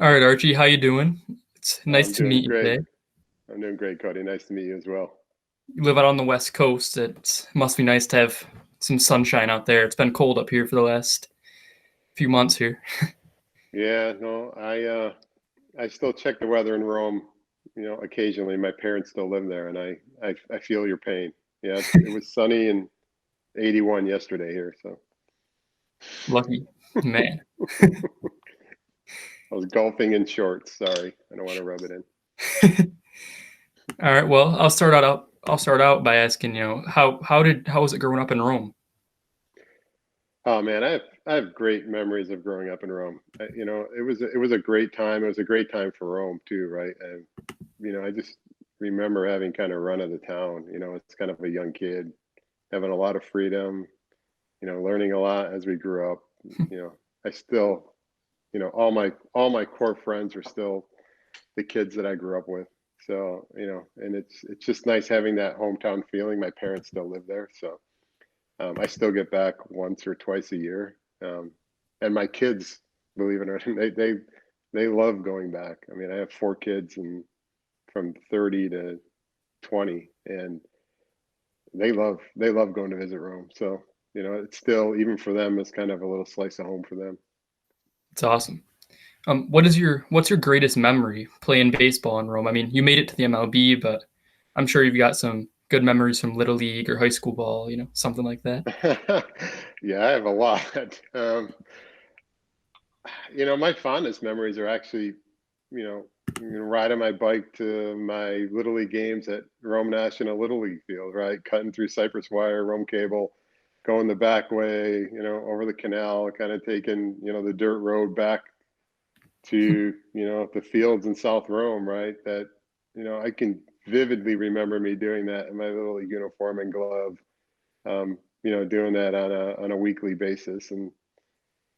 All right, Archie, how you doing? It's nice I'm to doing meet you great. today. I'm doing great, Cody. Nice to meet you as well. You live out on the West Coast. It must be nice to have some sunshine out there. It's been cold up here for the last few months here. Yeah, no, I still check the weather in Rome, occasionally. My parents still live there and I feel your pain. Yeah, it was sunny and 81 yesterday here, so Lucky man. I was golfing in shorts. Sorry. I don't want to rub it in. All right, well, I'll start out by asking, how was it growing up in Rome? Oh man, I have great memories of growing up in Rome. It was a great time. It was a great time for Rome too, right? And I just remember having kind of run of the town. It's kind of a young kid having a lot of freedom, learning a lot as we grew up. You know, I still, all my core friends are still the kids that I grew up with. So, and it's just nice having that hometown feeling. My parents still live there, so I still get back once or twice a year. And my kids, believe it or not, they love going back. I mean, I have four kids and from 30 to 20, and they love going to visit Rome. So, it's still, even for them, it's kind of a little slice of home for them. It's awesome. What's your greatest memory playing baseball in Rome? I mean, you made it to the MLB, but I'm sure you've got some good memories from Little League or high school ball, something like that. Yeah, I have a lot. My fondest memories are actually, you know, riding my bike to my Little League games at Rome National Little League Field, right? Cutting through cypress wire, Rome cable, going the back way, over the canal, kind of taking, the dirt road back to, the fields in South Rome, right? That, I can vividly remember me doing that in my Little League uniform and glove, doing that on a weekly basis. And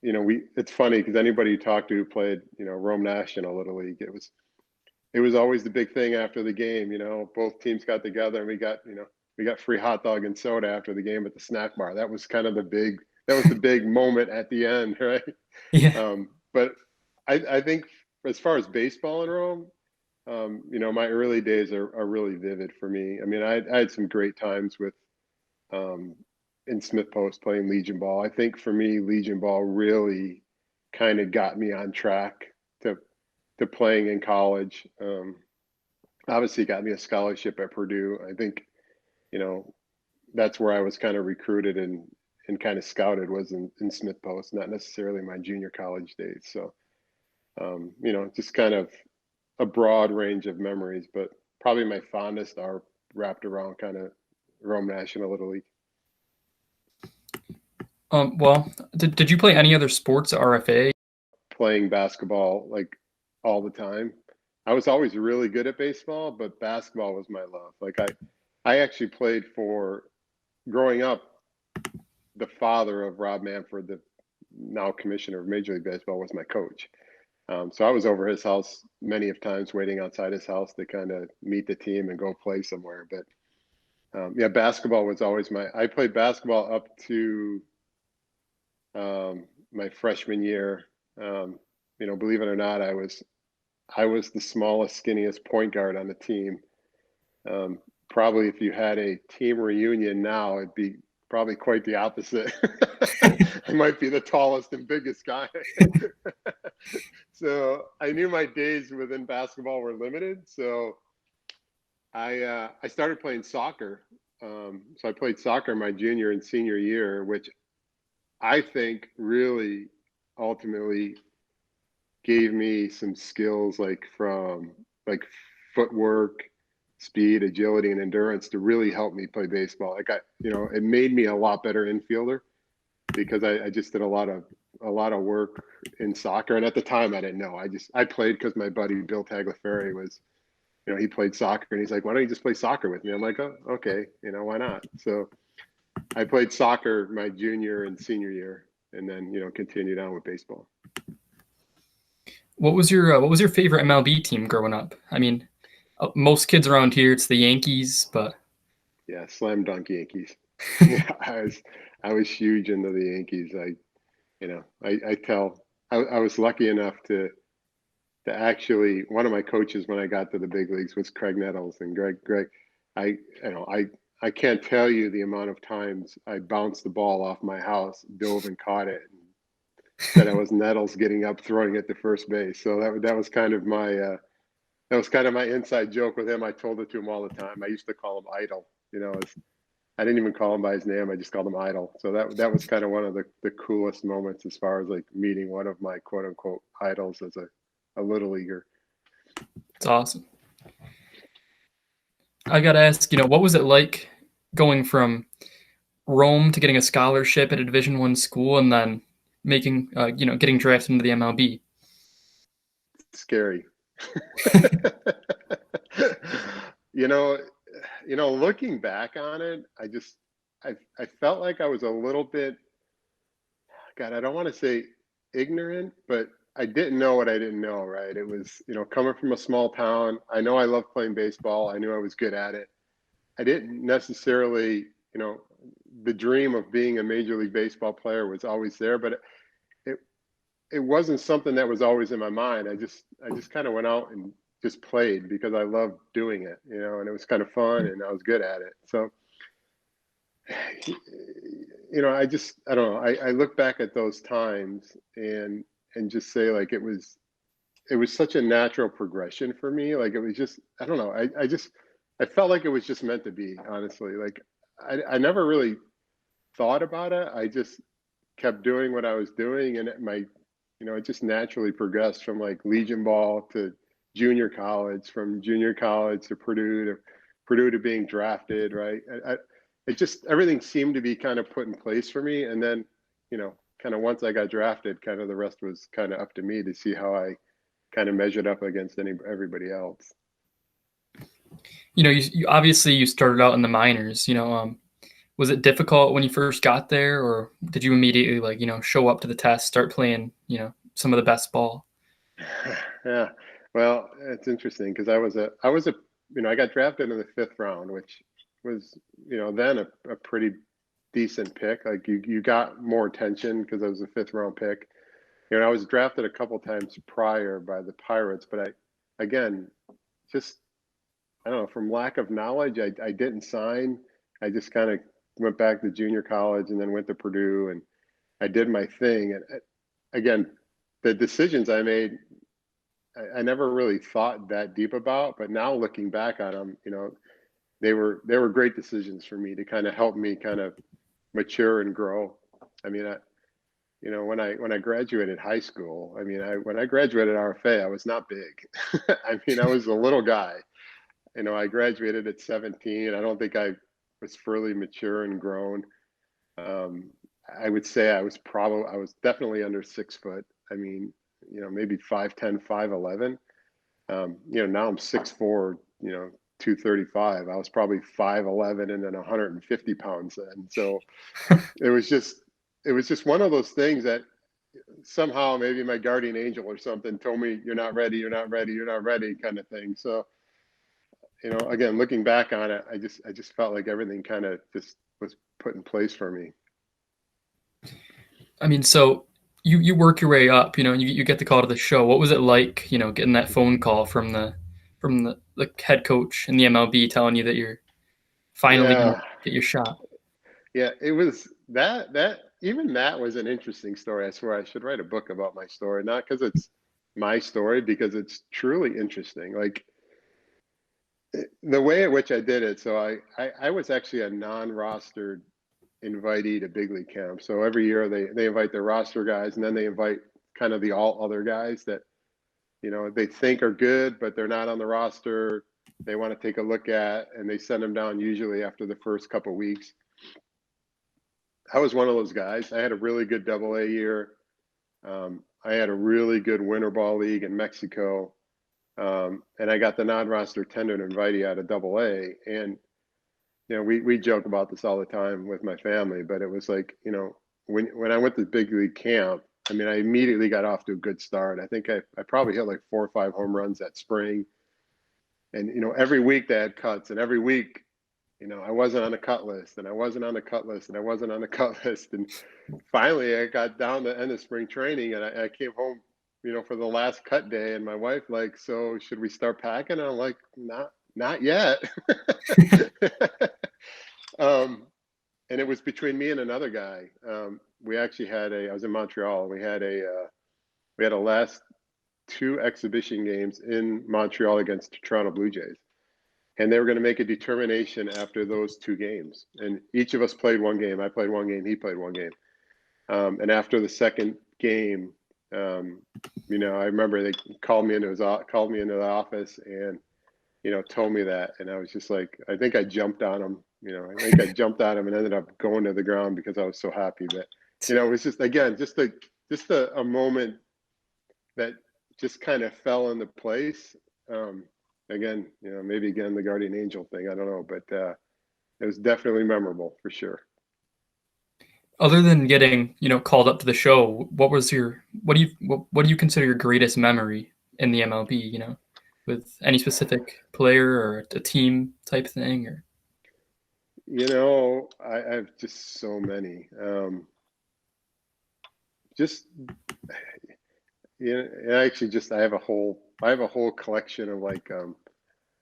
it's funny because anybody you talk to who played, Rome National Little League, it was always the big thing after the game. Both teams got together and we got free hot dog and soda after the game at the snack bar. That was kind of the big moment at the end, right? Yeah. But I think as far as baseball in Rome, my early days are really vivid for me. I mean, I had some great times with um, in Smith Post playing Legion Ball. I think for me, Legion Ball really kind of got me on track to to playing in college. Obviously, got me a scholarship at Purdue. I think you know that's where I was kind of recruited and kind of scouted was in Smith Post, not necessarily my junior college days. So just kind of a broad range of memories, but probably my fondest are wrapped around kind of Rome National Little League. Well, did you play any other sports at RFA? Playing basketball like all the time. I was always really good at baseball, but basketball was my love. Like I actually played for growing up. The father of Rob Manfred, the now commissioner of Major League Baseball, was my coach. So I was over his house many of times, waiting outside his house to kind of meet the team and go play somewhere. But yeah, basketball was always my. I played basketball up to my freshman year. Um, believe it or not, I was the smallest, skinniest point guard on the team. Um, Probably if you had a team reunion now, it'd be probably quite the opposite. I might be the tallest and biggest guy. So I knew my days within basketball were limited. So I started playing soccer. So I played soccer my junior and senior year, which I think really ultimately gave me some skills like footwork, speed, agility, and endurance to really help me play baseball. It made me a lot better infielder because I just did a lot of work in soccer. And at the time I didn't know. I played because my buddy Bill Tagliaferri was, he played soccer and he's like, why don't you just play soccer with me? I'm like, oh, okay, why not? So I played soccer my junior and senior year and then, continued on with baseball. What was your favorite MLB team growing up? I mean, most kids around here it's the Yankees, but Yeah, slam dunk Yankees. Yeah, I was huge into the Yankees. I you know I tell I was lucky enough to to actually, one of my coaches when I got to the big leagues was Craig Nettles. And Greg, I, you know, I can't tell you the amount of times I bounced the ball off my house, dove and caught it, and said I was Nettles getting up, throwing it to first base. So that was kind of my that was kind of my inside joke with him. I told it to him all the time. I used to call him Idol. I didn't even call him by his name. I just called him Idol. So that was kind of one of the coolest moments as far as like meeting one of my quote unquote idols as a little leaguer. It's awesome. I gotta ask, what was it like going from Rome to getting a scholarship at a Division I school and then getting drafted into the MLB? Scary. you know, looking back on it, I felt like I was a little bit, God, I don't want to say ignorant, but I didn't know what I didn't know, right? It was, coming from a small town. I know I loved playing baseball. I knew I was good at it. I didn't necessarily, the dream of being a Major League Baseball player was always there, but it it wasn't something that was always in my mind. I just kind of went out and just played because I loved doing it, and it was kind of fun and I was good at it. So, I don't know. I look back at those times and just say like it was such a natural progression for me. Like it was just, I don't know. I felt like it was just meant to be, honestly. Like I never really thought about it. I just kept doing what I was doing, and it just naturally progressed from like Legion ball to junior college, from junior college to Purdue to being drafted. Right. It just, everything seemed to be kind of put in place for me, and then kind of once I got drafted, kind of the rest was kind of up to me to see how I kind of measured up against everybody else. You obviously you started out in the minors. Was it difficult when you first got there, or did you immediately show up to the test, start playing some of the best ball? Yeah. Well, it's interesting because I got drafted in the fifth round, which was, then a pretty decent pick. Like you got more attention because I was a fifth round pick. I was drafted a couple times prior by the Pirates, but again, just, I don't know, from lack of knowledge, I didn't sign. I just kind of went back to junior college and then went to Purdue and I did my thing. And again, the decisions I made, I never really thought that deep about, but now looking back on them, they were great decisions for me to kind of help me kind of mature and grow. I mean, when I graduated high school, I mean, when I graduated RFA, I was not big. I mean, I was a little guy. I graduated at 17. I don't think I was fully mature and grown. Um, I would say I was definitely under 6 foot. I mean, maybe 5'10", 5'11". Now I'm 6'4", 235. I was probably 5'11" and then 150 pounds then. So it was just, it was just one of those things that somehow maybe my guardian angel or something told me, you're not ready, you're not ready, you're not ready, kind of thing. So, again, looking back on it, I just felt like everything kind of just was put in place for me. I mean, so you work your way up, you get the call to the show. What was it like, getting that phone call from the head coach in the MLB telling you that you're finally gonna Yeah. get your shot? Yeah, it was even that was an interesting story. I swear I should write a book about my story, not because it's my story, because it's truly interesting. Like the way at which I did it. So I was actually a non-rostered invitee to big league camp. So every year they invite their roster guys, and then they invite kind of the all other guys that they think are good, but they're not on the roster. They want to take a look at, and they send them down usually after the first couple weeks. I was one of those guys. I had a really good Double-A year. I had a really good winter ball league in Mexico, and I got the non-roster tender invitee out of Double-A. And we joke about this all the time with my family, but it was like, when I went to big league camp, I mean, I immediately got off to a good start. I think I probably hit like 4 or 5 home runs that spring, and every week they had cuts, and every week I wasn't on the cut list, and I wasn't on the cut list, and I wasn't on the cut list. And finally, I got down to the end of spring training, and I came home for the last cut day, and my wife like, so should we start packing? And I'm like, not yet. um, and it was between me and another guy. We actually had I was in Montreal. We had a last two exhibition games in Montreal against the Toronto Blue Jays. And they were going to make a determination after those two games. And each of us played one game. I played one game. He played one game. And after the second game, I remember they called me into the office and, told me that. And I was just like, I think I jumped on him. I jumped on him and ended up going to the ground because I was so happy. But, it was just, again, just a moment that just kind of fell into place. Again, maybe again, the guardian angel thing, I don't know, but it was definitely memorable for sure. Other than getting, called up to the show, what do you consider your greatest memory in the MLB, with any specific player or a team type thing? Or I have just so many. I have a whole collection of like,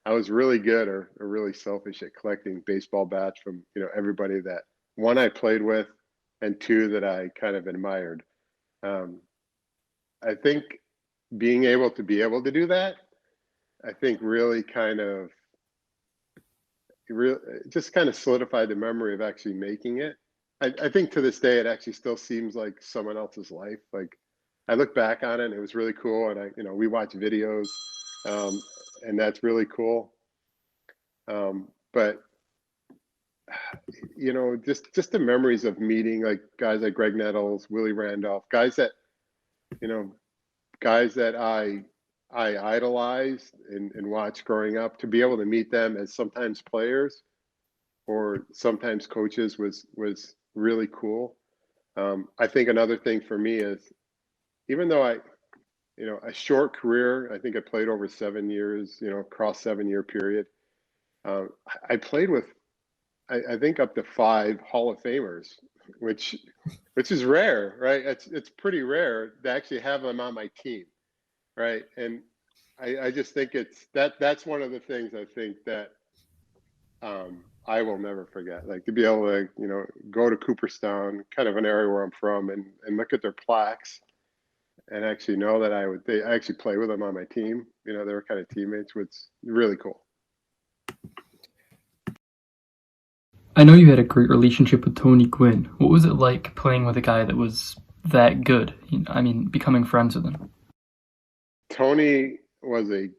I was really good or really selfish at collecting baseball bats from, everybody that, one, I played with, and two, that I kind of admired. I think being able to do that, I think really just kind of solidified the memory of actually making it. I think to this day, it actually still seems like someone else's life. Like, I look back on it and it was really cool. And we watch videos, and that's really cool. But just the memories of meeting like guys like Greg Nettles, Willie Randolph, guys that I idolized and watched growing up, to be able to meet them as sometimes players or sometimes coaches was really cool. I think another thing for me is, even though a short career, I think I played over 7 years, across 7-year period. I played with, I think, up to 5 Hall of Famers, which is rare, right? It's pretty rare to actually have them on my team, right? And I just think that's one of the things I think that I will never forget. Like, to be able to go to Cooperstown, kind of an area where I'm from, and look at their plaques, and actually know that I actually play with them on my team. They were kind of teammates, which is really cool. I know you had a great relationship with Tony Gwynn. What was it like playing with a guy that was that good? Becoming friends with him. Tony was a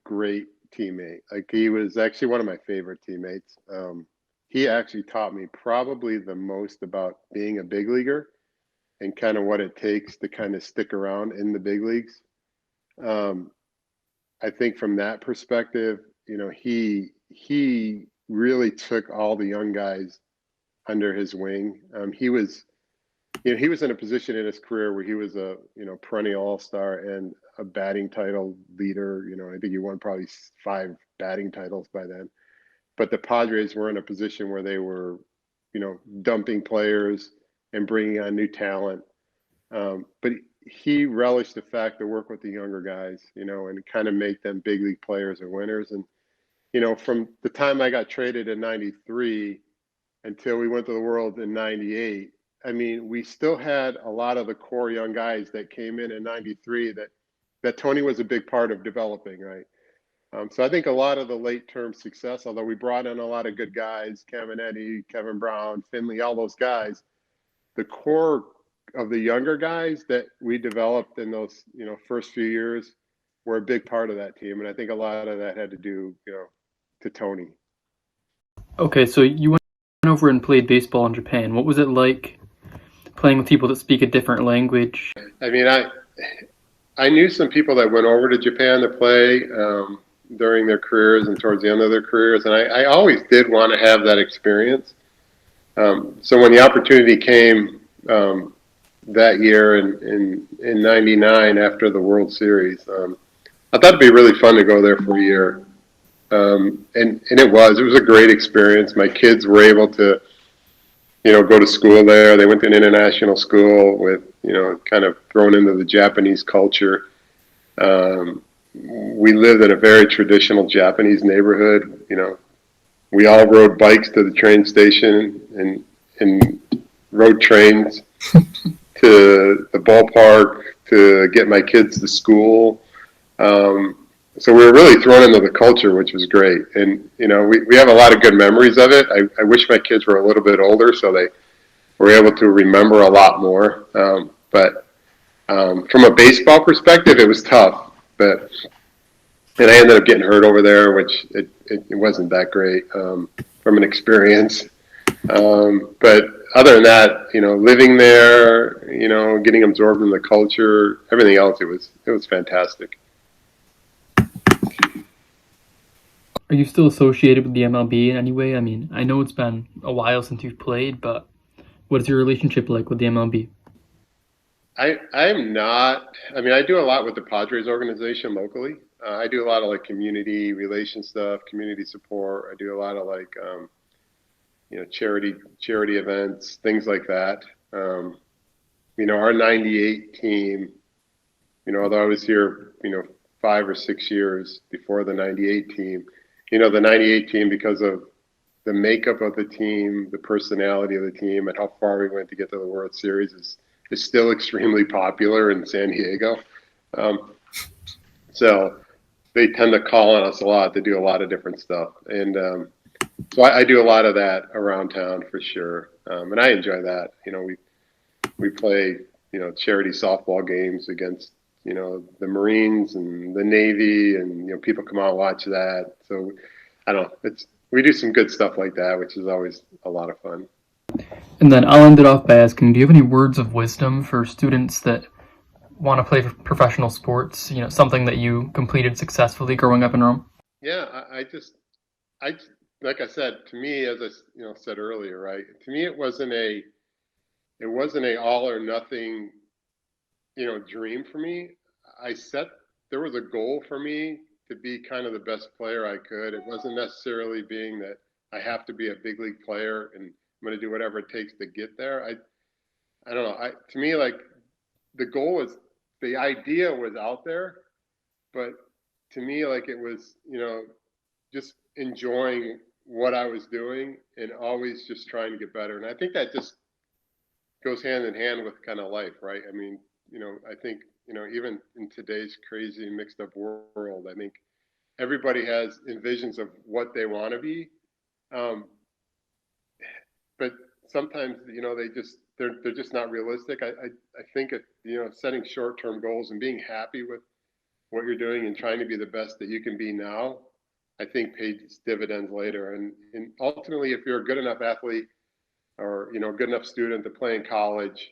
great teammate. Like, he was actually one of my favorite teammates. He actually taught me probably the most about being a big leaguer and kind of what it takes to kind of stick around in the big leagues. I think from that perspective, he really took all the young guys under his wing. He was in a position in his career where he was a perennial all-star and a batting title leader. I think he won probably 5 batting titles by then. But the Padres were in a position where they were, dumping players and bringing on new talent. But he relished the fact to work with the younger guys, and kind of make them big league players and winners. And from the time I got traded in '93 until we went to the World in '98. We still had a lot of the core young guys that came in '93 that Tony was a big part of developing, right? So I think a lot of the late term success, although we brought in a lot of good guys, Caminetti, Kevin Brown, Finley, all those guys, the core of the younger guys that we developed in those, first few years were a big part of that team. And I think a lot of that had to do, to Tony. Okay, so you went over and played baseball in Japan. What was it like playing with people that speak a different language? I knew some people that went over to Japan to play during their careers and towards the end of their careers, and I always did want to have that experience. So when the opportunity came that year in '99 after the World Series, I thought it'd be really fun to go there for a year. And it was a great experience. My kids were able to go to school there. They went to an international school with, kind of thrown into the Japanese culture. We lived in a very traditional Japanese neighborhood. We all rode bikes to the train station and rode trains to the ballpark to get my kids to school. So we were really thrown into the culture, which was great. And, we have a lot of good memories of it. I wish my kids were a little bit older so they were able to remember a lot more. But from a baseball perspective, it was tough. And I ended up getting hurt over there, which it wasn't that great from an experience. But other than that, living there, getting absorbed in the culture, everything else, it was fantastic. Are you still associated with the MLB in any way? I mean, I know it's been a while since you've played, but what is your relationship like with the MLB? I'm not. I mean, I do a lot with the Padres organization locally. I do a lot of like community relation stuff, community support. I do a lot of like charity events, things like that. Our '98 team. Although I was here, 5 or 6 years before the '98 team. The '98 team, because of the makeup of the team, the personality of the team, and how far we went to get to the World Series is still extremely popular in San Diego. So they tend to call on us a lot to do a lot of different stuff. And so I do a lot of that around town for sure. And I enjoy that. We play, charity softball games against, the Marines and the Navy, and, people come out and watch that. So I don't know. We do some good stuff like that, which is always a lot of fun. And then I'll end it off by asking, do you have any words of wisdom for students that want to play professional sports, something that you completed successfully growing up in Rome? Yeah, I like I said, to me, as I said earlier, right? To me, it wasn't a all or nothing, dream for me. I set There was a goal for me to be kind of the best player I could. It wasn't necessarily being that I have to be a big league player and I'm going to do whatever it takes to get there. I don't know. To me, like the goal was, the idea was out there, but to me, like it was, just enjoying what I was doing and always just trying to get better. And I think that just goes hand in hand with kind of life, right? I mean, I think, even in today's crazy mixed up world, I think everybody has envisions of what they want to be. Um, but sometimes, they're just not realistic. I think, setting short-term goals and being happy with what you're doing and trying to be the best that you can be now, I think pays dividends later. And ultimately, if you're a good enough athlete or, good enough student to play in college,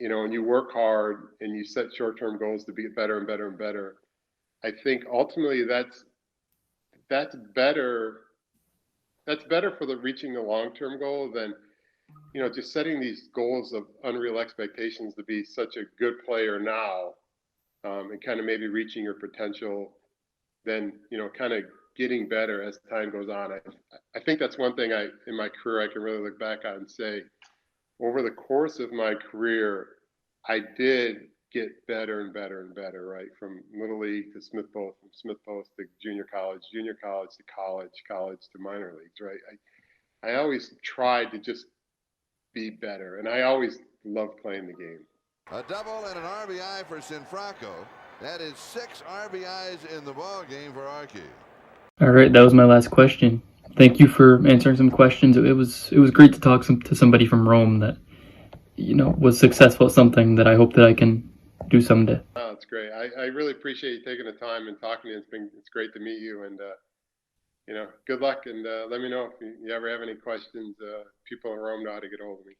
and you work hard and you set short-term goals to be better and better and better, I think ultimately that's better. That's better for reaching the long-term goal than, just setting these goals of unreal expectations to be such a good player now, and kind of maybe reaching your potential, then, kind of getting better as time goes on. I think that's one thing in my career I can really look back on and say, over the course of my career, I did get better and better and better, right? From little league to Smith Post, from Smith Post to junior college to college to minor leagues, right? I always tried to just be better, and I always loved playing the game. A double and an RBI for Cianfrocco. That is 6 RBIs in the ball game for Archi. All right, that was my last question. Thank you for answering some questions. It was great to talk to somebody from Rome that was successful at something that I hope that I can do someday. Oh, it's great. I really appreciate you taking the time and talking to me. It's great to meet you, and good luck. And let me know if you ever have any questions. People in Rome know how to get hold of me.